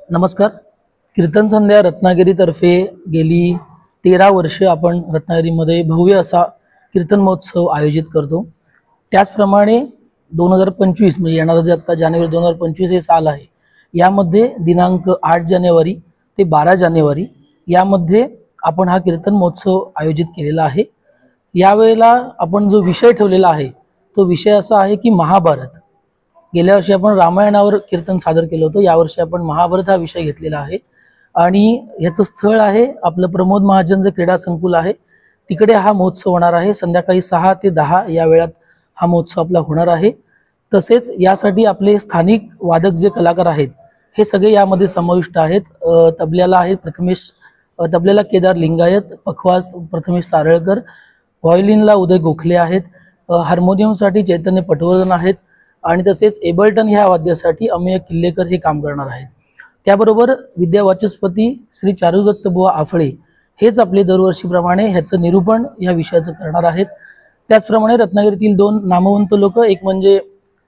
नमस्कार। कीर्तन संध्या रत्नागिरीतर्फे गेली 13 वर्ष आपण रत्नागिरीमध्ये भव्य असा कीर्तन महोत्सव आयोजित करतो। त्याचप्रमाणे 2025 म्हणजे येणारा जे आता जानेवारी 2025 हे साल आहे, यामध्ये दिनांक 8 जानेवारी ते 12 जानेवारी यामध्ये आपण हा कीर्तन महोत्सव आयोजित केलेला आहे। यावेळेला आपण जो विषय ठेवलेला आहे तो विषय असा आहे की महाभारत। गेल्या वर्षी आपण रामायणावर कीर्तन सादर केलं होतं, यावर्षी आपण महाभारत हा विषय घेतलेला आहे आणि ह्याचं स्थळ आहे आपलं प्रमोद महाजन जे क्रीडा संकुल आहे, तिकडे हा महोत्सव होणार आहे। संध्याकाळी 6 ते 10 या वेळात हा महोत्सव आपला होणार आहे। तसेच यासाठी आपले स्थानिक वादक जे कलाकार आहेत हे सगळे यामध्ये समाविष्ट आहेत। तबल्याला आहे तबल्याला केदार लिंगायत, पखवाज प्रथमेश तारळकर, व्हायोलिनला उदय गोखले आहेत, हार्मोनियमसाठी चैतन्य पटवर्धन आहेत आणि तसेच एबल्टन ह्या वाद्यासाठी अमेय किल्लेकर हे काम करणार आहेत। त्याबरोबर विद्यावाचस्पती श्री चारुदत्तबुवा आफळे हेच आपले दरवर्षीप्रमाणे ह्याचं निरूपण ह्या विषयाचं करणार आहेत। त्याचप्रमाणे रत्नागिरीतील 2 नामवंत लोक, एक म्हणजे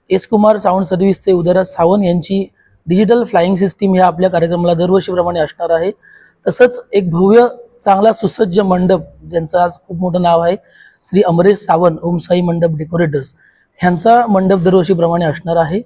एस कुमार साऊंड सर्व्हिसचे उदयराज सावंत यांची डिजिटल फ्लाइंग सिस्टीम ह्या आपल्या कार्यक्रमाला दरवर्षीप्रमाणे असणार आहे। तसंच एक भव्य चांगला सुसज्ज मंडप ज्यांचं आज खूप मोठं नाव आहे, श्री अमरेश सावंत ओमसाई मंडप डेकोरेटर्स, ह्यांचा मंडप दरवर्षीप्रमाणे असणार आहे।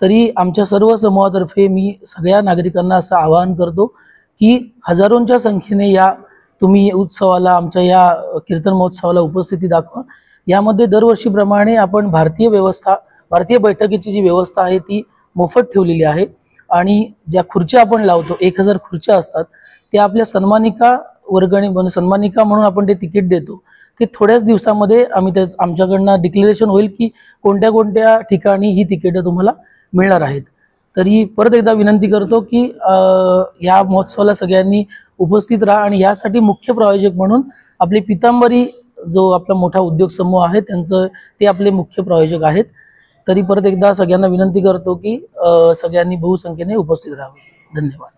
तरी आमच्या सर्व समूहातर्फे मी सगळ्या नागरिकांना असं आवाहन करतो की हजारोंच्या संख्येने या तुम्ही उत्सवाला, आमच्या या कीर्तन महोत्सवाला उपस्थिती दाखवा। यामध्ये दरवर्षीप्रमाणे आपण भारतीय बैठकीची जी व्यवस्था आहे ती मोफत ठेवलेली आहे आणि ज्या खुर्च्या आपण लावतो 1000 खुर्च्या असतात त्या आपल्या सन्मानिका वर्गणी सन्मानिका म्हणून आपण ते तिकीट देतो। ते थोड्याच दिवसामध्ये आमच्याकडनं डिक्लेरेशन होईल की कोणत्या कोणत्या ठिकाणी ही तिकीटं तुम्हाला मिळणार आहेत। तरी परत एकदा विनंती करतो की या महोत्सवाला सगळ्यांनी उपस्थित राहा आणि यासाठी मुख्य प्रायोजक म्हणून आपली पितांबरी जो आपला मोठा उद्योग समूह आहे ते आपले मुख्य प्रायोजक आहेत। तरी परत एकदा सगळ्यांना विनंती करतो की सगळ्यांनी बहुसंख्येने उपस्थित राहावे। धन्यवाद।